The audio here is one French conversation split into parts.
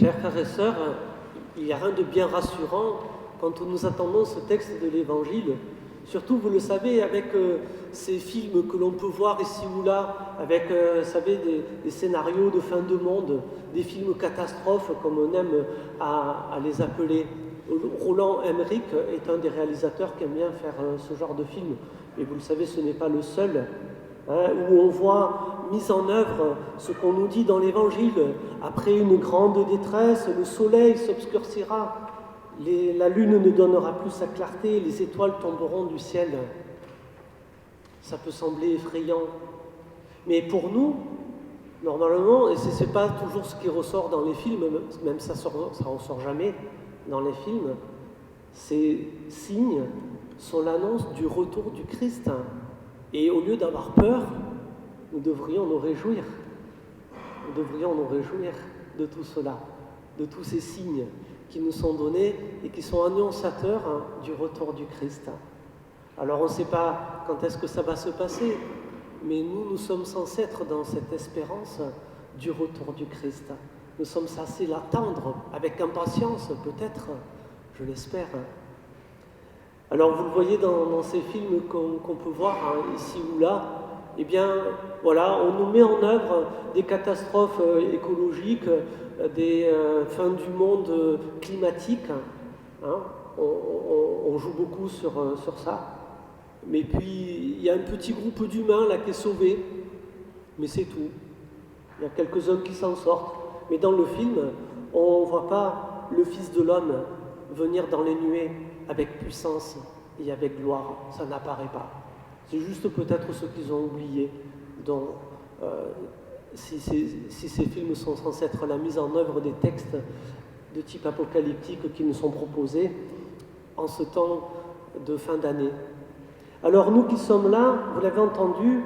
Chers frères et sœurs, il n'y a rien de bien rassurant quand nous attendons ce texte de l'Évangile. Surtout, vous le savez, avec ces films que l'on peut voir ici ou là, avec, vous savez, des scénarios de fin de monde, des films catastrophes, comme on aime à les appeler. Roland Emmerich est un des réalisateurs qui aime bien faire ce genre de film. Et vous le savez, ce n'est pas le seul. Où on voit mis en œuvre ce qu'on nous dit dans l'Évangile. Après une grande détresse, le soleil s'obscurcira, la lune ne donnera plus sa clarté, les étoiles tomberont du ciel. Ça peut sembler effrayant. Mais pour nous, normalement, et ce n'est pas toujours ce qui ressort dans les films, même ça ressort jamais dans les films, ces signes sont l'annonce du retour du Christ. Et au lieu d'avoir peur, nous devrions nous réjouir. Nous devrions nous réjouir de tout cela, de tous ces signes qui nous sont donnés et qui sont annonciateurs du retour du Christ. Alors on ne sait pas quand est-ce que ça va se passer, mais nous sommes censés être dans cette espérance du retour du Christ. Nous sommes censés l'attendre avec impatience, peut-être, je l'espère. Alors vous le voyez dans ces films qu'on peut voir ici ou là, eh bien voilà, on nous met en œuvre des catastrophes écologiques, des fins du monde climatiques. On joue beaucoup sur ça. Mais puis il y a un petit groupe d'humains là qui est sauvé, mais c'est tout. Il y a quelques hommes qui s'en sortent. Mais dans le film, on ne voit pas le Fils de l'homme venir dans les nuées avec puissance et avec gloire, ça n'apparaît pas. C'est juste peut-être ce qu'ils ont oublié, si ces films sont censés être la mise en œuvre des textes de type apocalyptique qui nous sont proposés en ce temps de fin d'année. Alors nous qui sommes là, vous l'avez entendu,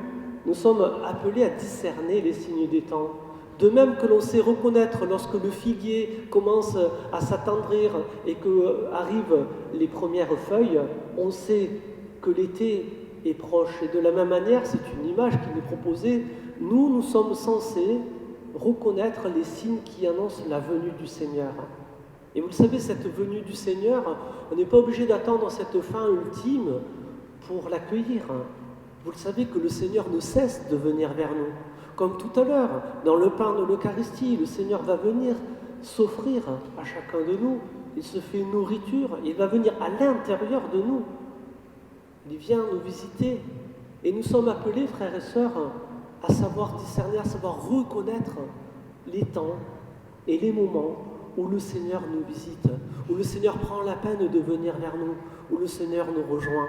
nous sommes appelés à discerner les signes des temps. De même que l'on sait reconnaître lorsque le figuier commence à s'attendrir et qu'arrivent les premières feuilles, on sait que l'été est proche. Et de la même manière, c'est une image qui nous est proposée, nous sommes censés reconnaître les signes qui annoncent la venue du Seigneur. Et vous le savez, cette venue du Seigneur, on n'est pas obligé d'attendre cette fin ultime pour l'accueillir. Vous le savez que le Seigneur ne cesse de venir vers nous. Comme tout à l'heure, dans le pain de l'Eucharistie, le Seigneur va venir s'offrir à chacun de nous. Il se fait une nourriture, il va venir à l'intérieur de nous. Il vient nous visiter. Et nous sommes appelés, frères et sœurs, à savoir discerner, à savoir reconnaître les temps et les moments où le Seigneur nous visite, où le Seigneur prend la peine de venir vers nous, où le Seigneur nous rejoint,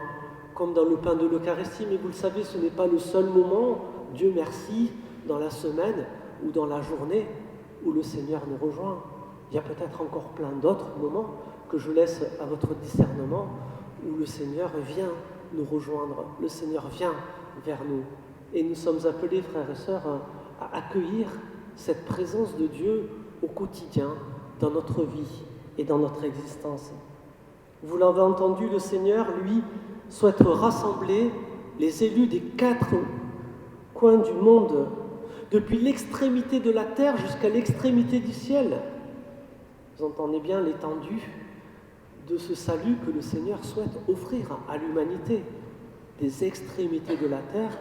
comme dans le pain de l'Eucharistie. Mais vous le savez, ce n'est pas le seul moment, Dieu merci, dans la semaine ou dans la journée où le Seigneur nous rejoint. Il y a peut-être encore plein d'autres moments que je laisse à votre discernement où le Seigneur vient nous rejoindre, le Seigneur vient vers nous. Et nous sommes appelés, frères et sœurs, à accueillir cette présence de Dieu au quotidien, dans notre vie et dans notre existence. Vous l'avez entendu, le Seigneur, lui, souhaite rassembler les élus des 4 coins du monde, depuis l'extrémité de la terre jusqu'à l'extrémité du ciel. Vous entendez bien l'étendue de ce salut que le Seigneur souhaite offrir à l'humanité, des extrémités de la terre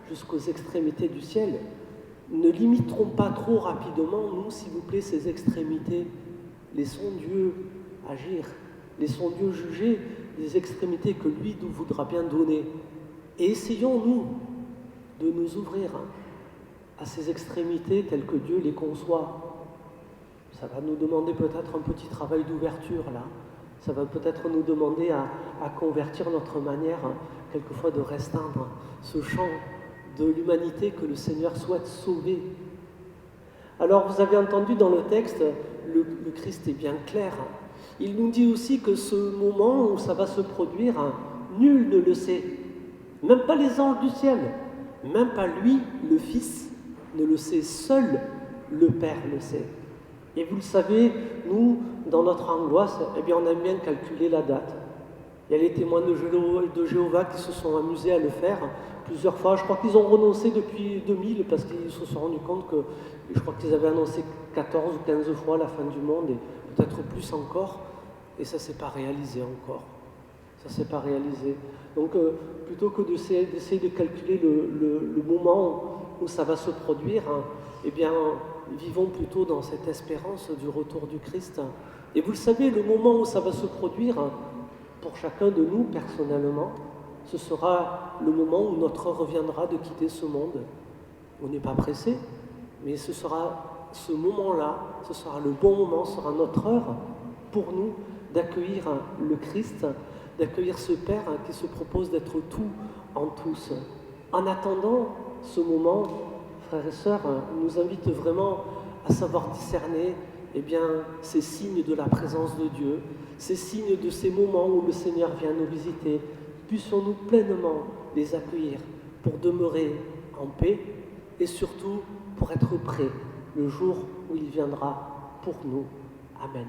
jusqu'aux extrémités du ciel. Ne limiterons pas trop rapidement, nous, s'il vous plaît, ces extrémités. Laissons Dieu agir, laissons Dieu juger les extrémités que lui nous voudra bien donner. Et essayons, nous, de nous ouvrir à ces extrémités telles que Dieu les conçoit. Ça va nous demander peut-être un petit travail d'ouverture là. Ça va peut-être nous demander à convertir notre manière, quelquefois, de restreindre ce champ de l'humanité que le Seigneur souhaite sauver. Alors vous avez entendu dans le texte, le Christ est bien clair. Il nous dit aussi que ce moment où ça va se produire, nul ne le sait. Même pas les anges du ciel, même pas lui, le Fils, ne le sait, seul le Père le sait. Et vous le savez, nous, dans notre angoisse, eh bien, on aime bien calculer la date. Il y a les témoins de Jéhovah qui se sont amusés à le faire plusieurs fois. Je crois qu'ils ont renoncé depuis 2000 parce qu'ils se sont rendus compte que je crois qu'ils avaient annoncé 14 ou 15 fois la fin du monde et peut-être plus encore. Et ça ne s'est pas réalisé encore. Ça ne s'est pas réalisé. Donc plutôt que d'essayer de calculer le moment où ça va se produire, hein, eh bien, vivons plutôt dans cette espérance du retour du Christ. Et vous le savez, le moment où ça va se produire, pour chacun de nous personnellement, ce sera le moment où notre heure reviendra de quitter ce monde. On n'est pas pressé, mais ce sera ce moment-là, ce sera le bon moment, ce sera notre heure pour nous d'accueillir le Christ, d'accueillir ce Père qui se propose d'être tout en tous. En attendant ce moment, frères et sœurs, nous invite vraiment à savoir discerner ces signes de la présence de Dieu, ces signes de ces moments où le Seigneur vient nous visiter. Puissions-nous pleinement les accueillir pour demeurer en paix et surtout pour être prêts le jour où il viendra pour nous. Amen.